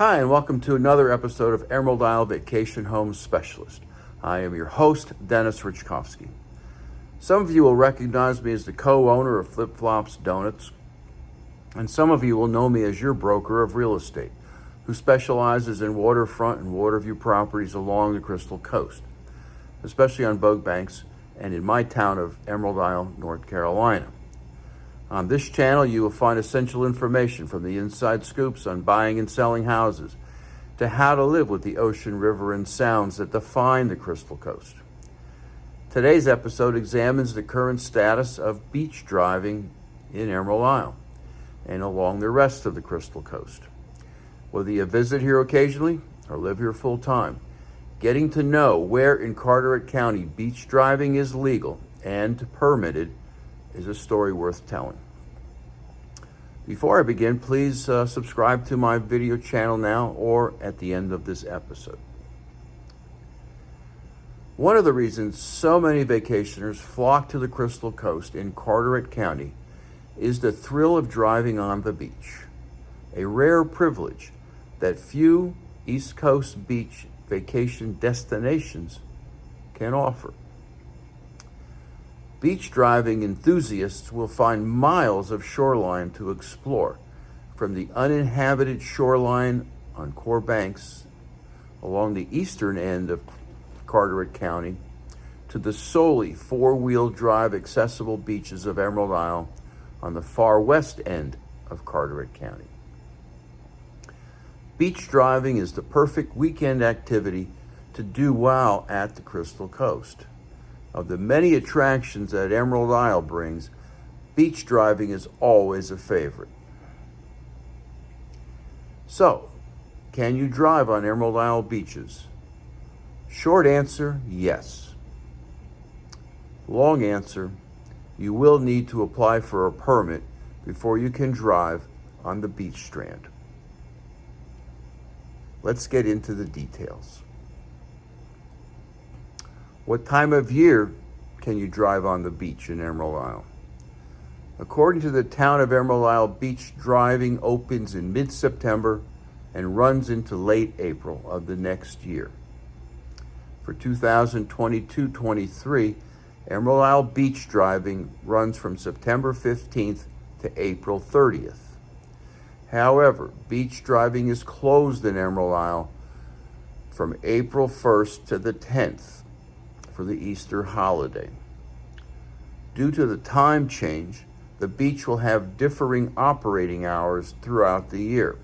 Hi, and welcome to another episode of Emerald Isle Vacation Home Specialist. I am your host, Dennis Richkovsky. Some of you will recognize me as the co-owner of Flip Flops Donuts, and some of you will know me as your broker of real estate, who specializes in waterfront and waterview properties along the Crystal Coast, especially on boat banks and in my town of Emerald Isle, North Carolina. On this channel, you will find essential information from the inside scoops on buying and selling houses to how to live with the ocean, river, and sounds that define the Crystal Coast. Today's episode examines the current status of beach driving in Emerald Isle and along the rest of the Crystal Coast. Whether you visit here occasionally or live here full time, getting to know where in Carteret County beach driving is legal and permitted is a story worth telling. Before I begin, please subscribe to my video channel now or at the end of this episode. One of the reasons so many vacationers flock to the Crystal Coast in Carteret County is the thrill of driving on the beach, a rare privilege that few East Coast beach vacation destinations can offer. Beach driving enthusiasts will find miles of shoreline to explore, from the uninhabited shoreline on Core Banks along the eastern end of Carteret County to the solely four-wheel drive accessible beaches of Emerald Isle on the far west end of Carteret County. Beach driving is the perfect weekend activity to do while at the Crystal Coast. Of the many attractions that Emerald Isle brings, beach driving is always a favorite. So, can you drive on Emerald Isle beaches? Short answer, yes. Long answer, you will need to apply for a permit before you can drive on the beach strand. Let's get into the details. What time of year can you drive on the beach in Emerald Isle? According to the town of Emerald Isle, beach driving opens in mid-September and runs into late April of the next year. For 2022-23, Emerald Isle beach driving runs from September 15th to April 30th. However, beach driving is closed in Emerald Isle from April 1st to the 10th. For the Easter holiday. Due to the time change, the beach will have differing operating hours throughout the year.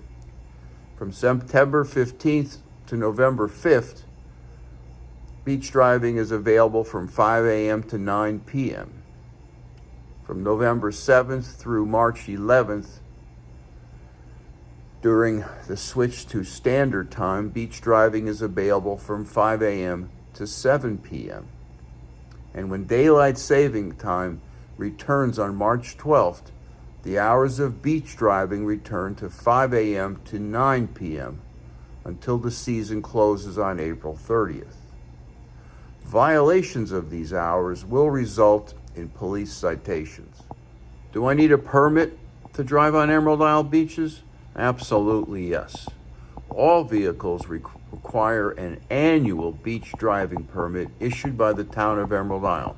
From September 15th to November 5th, beach driving is available from 5 a.m. to 9 p.m. From November 7th through March 11th, during the switch to standard time, beach driving is available from 5 a.m. to 7 p.m. And when daylight saving time returns on March 12th, the hours of beach driving return to 5 a.m. to 9 p.m. until the season closes on April 30th. Violations of these hours will result in police citations. Do I need a permit to drive on Emerald Isle beaches? Absolutely yes. All vehicles require an annual beach driving permit issued by the town of Emerald Isle.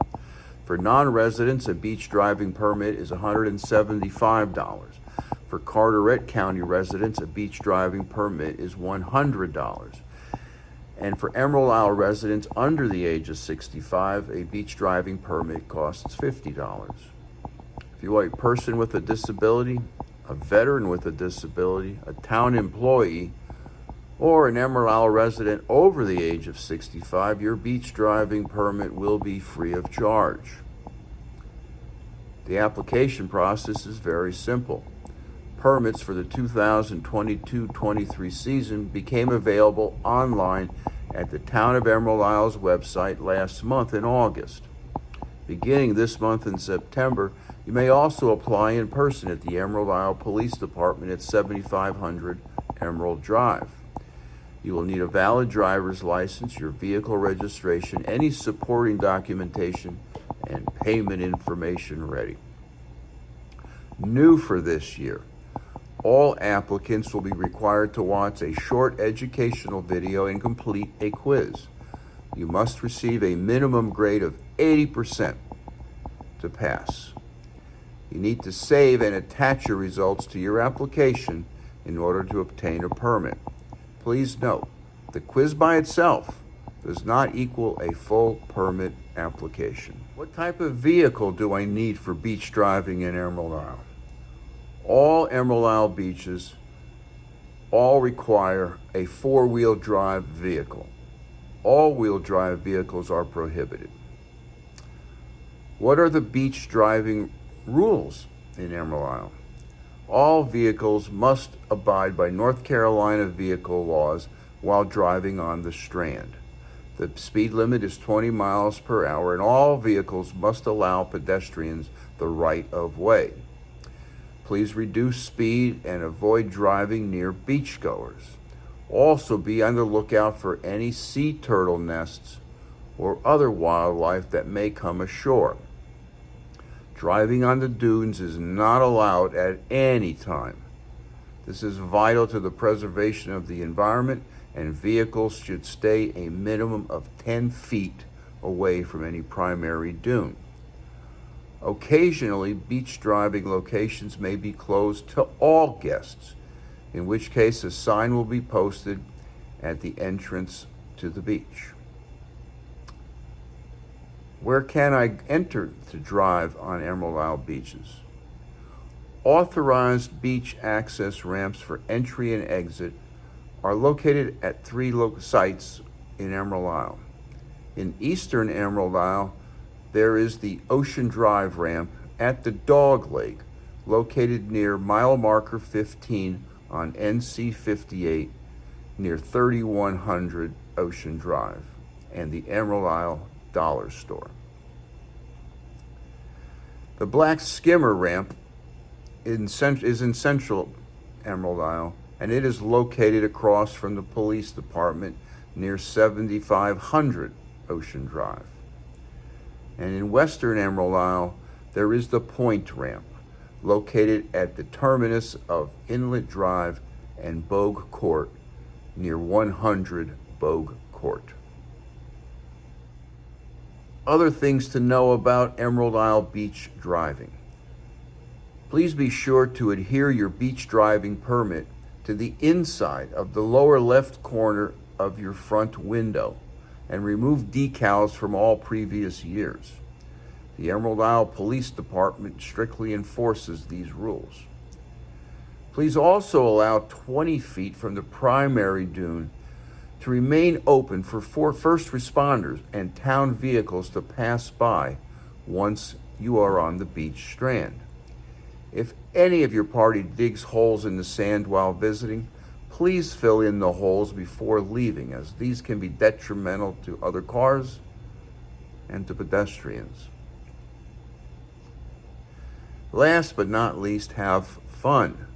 For non-residents, a beach driving permit is $175. For Carteret County residents, a beach driving permit is $100. And for Emerald Isle residents under the age of 65, a beach driving permit costs $50. If you are a person with a disability, a veteran with a disability, a town employee, or an Emerald Isle resident over the age of 65, your beach driving permit will be free of charge. The application process is very simple. Permits for the 2022-23 season became available online at the Town of Emerald Isle's website last month in August. Beginning this month in September, you may also apply in person at the Emerald Isle Police Department at 7500 Emerald Drive. You will need a valid driver's license, your vehicle registration, any supporting documentation, and payment information ready. New for this year, All applicants will be required to watch a short educational video and complete a quiz. You must receive a minimum grade of 80% to pass. You need to save and attach your results to your application in order to obtain a permit. Please note, the quiz by itself does not equal a full permit application. What type of vehicle do I need for beach driving in Emerald Isle? All Emerald Isle beaches all require a four-wheel drive vehicle. All-wheel drive vehicles are prohibited. What are the beach driving rules in Emerald Isle? All vehicles must abide by North Carolina vehicle laws while driving on the Strand. The speed limit is 20 miles per hour, and all vehicles must allow pedestrians the right of way. Please reduce speed and avoid driving near beachgoers. Also, be on the lookout for any sea turtle nests or other wildlife that may come ashore. Driving on the dunes is not allowed at any time. This is vital to the preservation of the environment, and vehicles should stay a minimum of 10 feet away from any primary dune. Occasionally, beach driving locations may be closed to all guests, in which case a sign will be posted at the entrance to the beach. Where can I enter to drive on Emerald Isle beaches? Authorized beach access ramps for entry and exit are located at three sites in Emerald Isle. In eastern Emerald Isle, there is the Ocean Drive ramp at the Dog Lake, located near mile marker 15 on NC 58 near 3100 Ocean Drive and the Emerald Isle Dollar Store. The Black Skimmer ramp is in central Emerald Isle, and it is located across from the police department near 7500 Ocean Drive. And in western Emerald Isle, there is the Point ramp, located at the terminus of Inlet Drive and Bogue Court near 100 Bogue Court. Other things to know about Emerald Isle beach driving. Please be sure to adhere your beach driving permit to the inside of the lower left corner of your front window and remove decals from all previous years. The Emerald Isle Police Department strictly enforces these rules. Please also allow 20 feet from the primary dune to remain open for first responders and town vehicles to pass by once you are on the beach strand. If any of your party digs holes in the sand while visiting, please fill in the holes before leaving, as these can be detrimental to other cars and to pedestrians. Last but not least, have fun.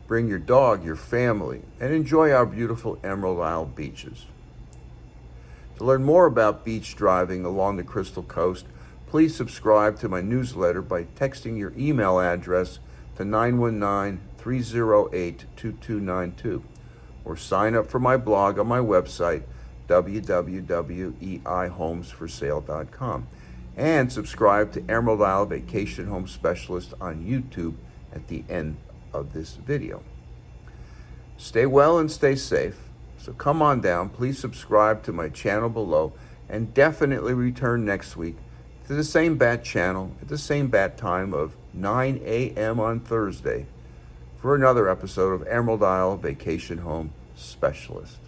Bring your dog, your family, and enjoy our beautiful Emerald Isle beaches. To learn more about beach driving along the Crystal Coast, please subscribe to my newsletter by texting your email address to 919-308-2292, or sign up for my blog on my website, www.eihomesforsale.com, and subscribe to Emerald Isle Vacation Home Specialist on YouTube at the end of this video. Stay well and stay safe. So come on down, please subscribe to my channel below, and definitely return next week to the same bat channel at the same bat time of 9 a.m. on Thursday for another episode of Emerald Isle Vacation Home Specialist.